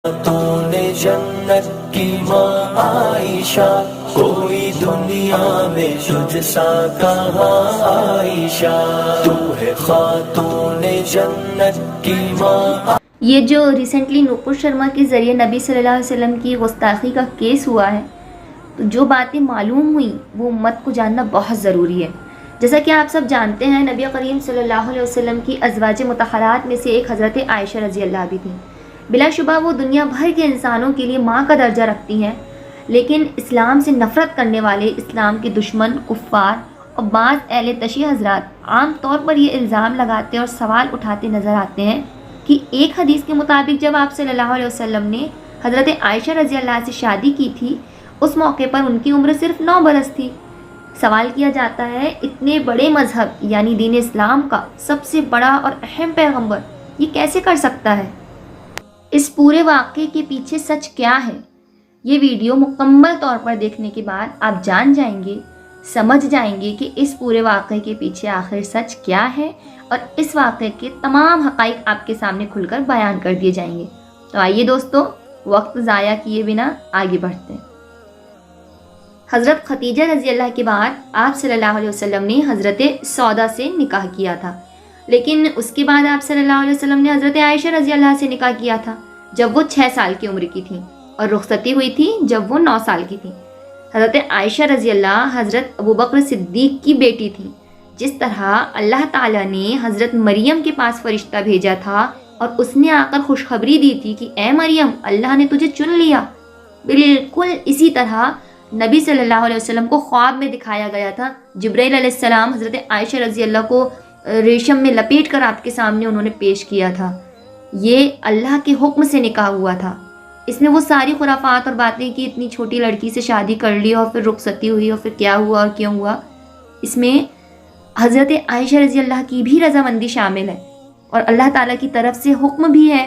خاتون جنت کی ماں عائشہ، کوئی دنیا میں تجھ سا کہاں عائشہ، تو ہے خاتون جنت کی ماں۔ یہ جو ریسنٹلی نوپور شرما کے ذریعے نبی صلی اللہ علیہ وسلم کی گستاخی کا کیس ہوا ہے، تو جو باتیں معلوم ہوئیں وہ امت کو جاننا بہت ضروری ہے۔ جیسا کہ آپ سب جانتے ہیں، نبی کریم صلی اللہ علیہ وسلم کی ازواج مطہرات میں سے ایک حضرت عائشہ رضی اللہ بھی تھیں۔ بلا شبہ وہ دنیا بھر کے انسانوں کے لیے ماں کا درجہ رکھتی ہیں، لیکن اسلام سے نفرت کرنے والے، اسلام کے دشمن، کفار اور بعض اہل تشیع حضرات عام طور پر یہ الزام لگاتے اور سوال اٹھاتے نظر آتے ہیں کہ ایک حدیث کے مطابق جب آپ صلی اللہ علیہ وسلم نے حضرت عائشہ رضی اللہ سے شادی کی تھی، اس موقع پر ان کی عمر صرف 9 برس تھی۔ سوال کیا جاتا ہے، اتنے بڑے مذہب یعنی دین اسلام کا سب سے بڑا اور اہم پیغمبر یہ کیسے کر سکتا ہے؟ اس پورے واقعے کے پیچھے سچ کیا ہے؟ یہ ویڈیو مکمل طور پر دیکھنے کے بعد آپ جان جائیں گے، سمجھ جائیں گے کہ اس پورے واقعے کے پیچھے آخر سچ کیا ہے، اور اس واقعے کے تمام حقائق آپ کے سامنے کھل کر بیان کر دیے جائیں گے۔ تو آئیے دوستو، وقت ضائع کیے بنا آگے بڑھتے ہیں۔ حضرت خدیجہ رضی اللہ کے بعد آپ صلی اللہ علیہ وسلم نے حضرت سودا سے نکاح کیا تھا، لیکن اس کے بعد آپ صلی اللہ علیہ وسلم نے حضرت عائشہ رضی اللہ سے نکاح کیا تھا جب وہ 6 سال کی عمر کی تھیں، اور رخصتی ہوئی تھی جب وہ 9 سال کی تھیں۔ حضرت عائشہ رضی اللہ حضرت ابوبکر صدیق کی بیٹی تھی۔ جس طرح اللہ تعالیٰ نے حضرت مریم کے پاس فرشتہ بھیجا تھا اور اس نے آ کر خوشخبری دی تھی کہ اے مریم، اللہ نے تجھے چن لیا، بالکل اسی طرح نبی صلی اللہ علیہ وسلم کو خواب میں دکھایا گیا تھا۔ جبرائیل علیہ السلام حضرت عائشہ رضی اللہ کو ریشم میں لپیٹ کر آپ کے سامنے انہوں نے پیش کیا تھا۔ یہ اللہ کے حکم سے نکاح ہوا تھا۔ اس میں وہ ساری خرافات اور باتیں کہ اتنی چھوٹی لڑکی سے شادی کر لی اور پھر رخصتی ہوئی اور پھر کیا ہوا اور کیوں ہوا، اس میں حضرت عائشہ رضی اللہ کی بھی رضامندی شامل ہے، اور اللہ تعالیٰ کی طرف سے حکم بھی ہے،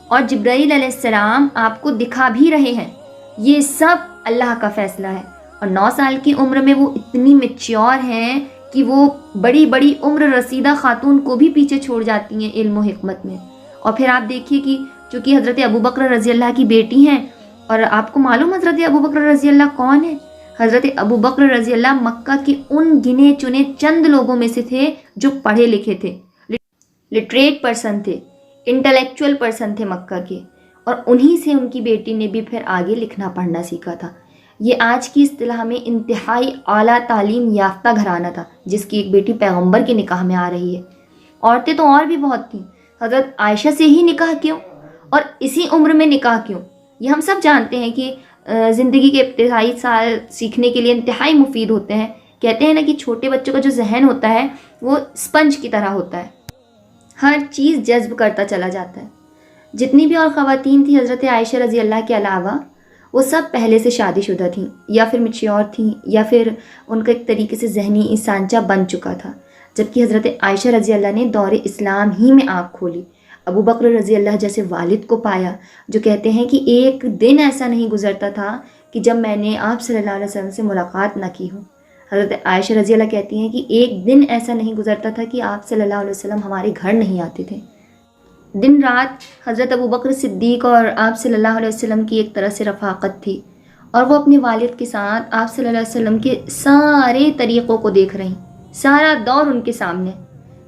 اور جبرائیل علیہ السلام آپ کو دکھا بھی رہے ہیں۔ یہ سب اللہ کا فیصلہ ہے، اور 9 سال کی عمر میں وہ اتنی میچیور ہیں کہ وہ بڑی بڑی عمر رسیدہ خاتون کو بھی پیچھے چھوڑ جاتی ہیں علم و حکمت میں۔ اور پھر آپ دیکھیے کہ چونکہ حضرت ابوبکر رضی اللہ کی بیٹی ہیں، اور آپ کو معلوم حضرت ابوبکر رضی اللہ کون ہے؟ حضرت ابوبکر رضی اللہ مکہ کے ان گنے چنے چند لوگوں میں سے تھے جو پڑھے لکھے تھے، لٹریٹ پرسن تھے، انٹلیکچوئل پرسن تھے مکہ کے، اور انہی سے ان کی بیٹی نے بھی پھر آگے لکھنا پڑھنا سیکھا تھا۔ یہ آج کی اصطلاح میں انتہائی اعلیٰ تعلیم یافتہ گھرانہ تھا، جس کی ایک بیٹی پیغمبر کے نکاح میں آ رہی ہے۔ عورتیں تو اور بھی بہت تھیں، حضرت عائشہ سے ہی نکاح کیوں اور اسی عمر میں نکاح کیوں؟ یہ ہم سب جانتے ہیں کہ زندگی کے ابتدائی سال سیکھنے کے لیے انتہائی مفید ہوتے ہیں۔ کہتے ہیں نا کہ چھوٹے بچوں کا جو ذہن ہوتا ہے وہ اسپنج کی طرح ہوتا ہے، ہر چیز جذب کرتا چلا جاتا ہے۔ جتنی بھی اور خواتین تھیں حضرت عائشہ رضی اللہ کے علاوہ، وہ سب پہلے سے شادی شدہ تھیں، یا پھر میچیور تھیں، یا پھر ان کا ایک طریقے سے ذہنی سانچہ بن چکا تھا، جبکہ حضرت عائشہ رضی اللہ نے دور اسلام ہی میں آنکھ کھولی۔ ابو بکر رضی اللہ جیسے والد کو پایا، جو کہتے ہیں کہ ایک دن ایسا نہیں گزرتا تھا کہ جب میں نے آپ صلی اللہ علیہ وسلم سے ملاقات نہ کی ہو۔ حضرت عائشہ رضی اللہ کہتی ہیں کہ ایک دن ایسا نہیں گزرتا تھا کہ آپ صلی اللہ علیہ وسلم ہمارے گھر نہیں آتے تھے۔ دن رات حضرت ابوبکر صدیق اور آپ صلی اللہ علیہ وسلم کی ایک طرح سے رفاقت تھی، اور وہ اپنے والد کے ساتھ آپ صلی اللہ علیہ وسلم کے سارے طریقوں کو دیکھ رہی، سارا دور ان کے سامنے۔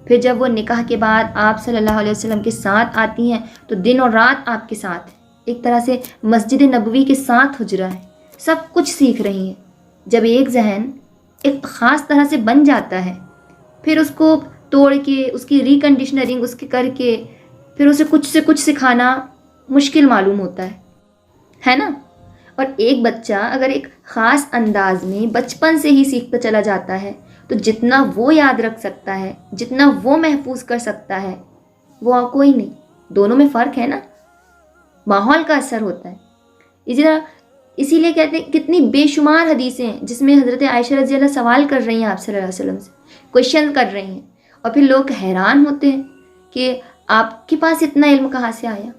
پھر جب وہ نکاح کے بعد آپ صلی اللہ علیہ وسلم کے ساتھ آتی ہیں تو دن اور رات آپ کے ساتھ، ایک طرح سے مسجد نبوی کے ساتھ حجرہ ہے، سب کچھ سیکھ رہی ہیں۔ جب ایک ذہن ایک خاص طرح سے بن جاتا ہے، پھر اس کو توڑ کے، اس کی ریکنڈیشنرنگ اس کے کر کے، پھر اسے کچھ سے کچھ سکھانا مشکل معلوم ہوتا ہے نا؟ اور ایک بچہ اگر ایک خاص انداز میں بچپن سے ہی سیکھتا چلا جاتا ہے تو جتنا وہ یاد رکھ سکتا ہے، جتنا وہ محفوظ کر سکتا ہے، وہ کوئی نہیں۔ دونوں میں فرق ہے نا، ماحول کا اثر ہوتا ہے۔ اسی لیے کہتے ہیں کتنی بے شمار حدیثیں ہیں جس میں حضرت عائشہ رضی اللہ سوال کر رہی ہیں آپ صلی اللہ علیہ وسلم سے، کویشچن کر رہی ہیں، اور پھر لوگ حیران ہوتے ہیں کہ آپ کے پاس اتنا علم کہاں سے آیا؟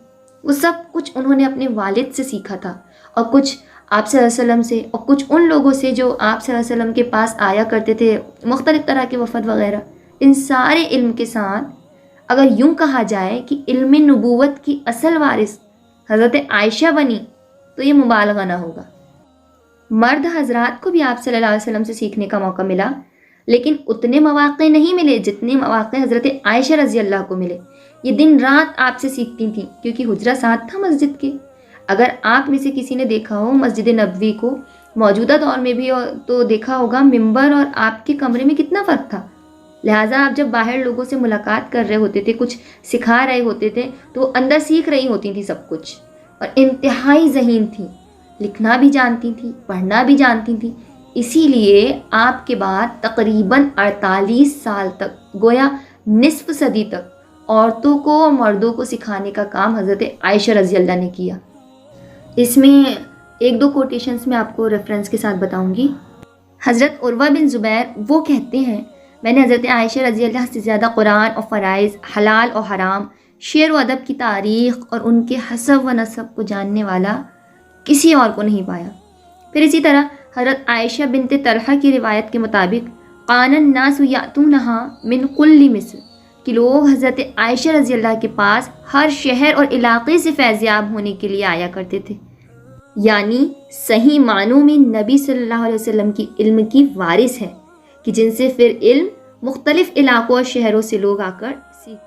وہ سب کچھ انہوں نے اپنے والد سے سیکھا تھا، اور کچھ آپ صلی اللہ علیہ وسلم سے، اور کچھ ان لوگوں سے جو آپ صلی اللہ علیہ وسلم کے پاس آیا کرتے تھے، مختلف طرح کے وفد وغیرہ۔ ان سارے علم کے ساتھ اگر یوں کہا جائے کہ علم نبوت کی اصل وارث حضرت عائشہ بنی تو یہ مبالغہ نہ ہوگا۔ مرد حضرات کو بھی آپ صلی اللہ علیہ وسلم سے سیکھنے کا موقع ملا، لیکن اتنے مواقع نہیں ملے جتنے مواقع حضرت عائشہ رضی اللہ کو ملے۔ یہ دن رات آپ سے سیکھتی تھیں کیونکہ حجرہ ساتھ تھا مسجد کے۔ اگر آپ میں سے کسی نے دیکھا ہو مسجد نبوی کو موجودہ دور میں بھی تو دیکھا ہوگا ممبر اور آپ کے کمرے میں کتنا فرق تھا۔ لہٰذا آپ جب باہر لوگوں سے ملاقات کر رہے ہوتے تھے، کچھ سکھا رہے ہوتے تھے، تو اندر سیکھ رہی ہوتی تھیں سب کچھ، اور انتہائی ذہین تھیں، لکھنا بھی جانتی تھیں، پڑھنا بھی جانتی تھیں۔ اسی لیے آپ کے بعد تقریباً 48 سال تک، گویا نصف صدی تک، عورتوں کو اور مردوں کو سکھانے کا کام حضرت عائشہ رضی اللہ نے کیا۔ اس میں ایک دو کوٹیشنز میں آپ کو ریفرنس کے ساتھ بتاؤں گی۔ حضرت عروہ بن زبیر وہ کہتے ہیں، میں نے حضرت عائشہ رضی اللہ سے زیادہ قرآن اور فرائض، حلال اور حرام، شعر و ادب کی تاریخ اور ان کے حسب و نسب کو جاننے والا کسی اور کو نہیں پایا۔ پھر اسی طرح حضرت عائشہ بنت طلحہ کی روایت کے مطابق قان الناس یاتونہا من کل مصر، کہ لوگ حضرت عائشہ رضی اللہ کے پاس ہر شہر اور علاقے سے فیضیاب ہونے کے لیے آیا کرتے تھے، یعنی صحیح معنوں میں نبی صلی اللہ علیہ وسلم کی علم کی وارث ہے، کہ جن سے پھر علم مختلف علاقوں اور شہروں سے لوگ آ کر سیکھ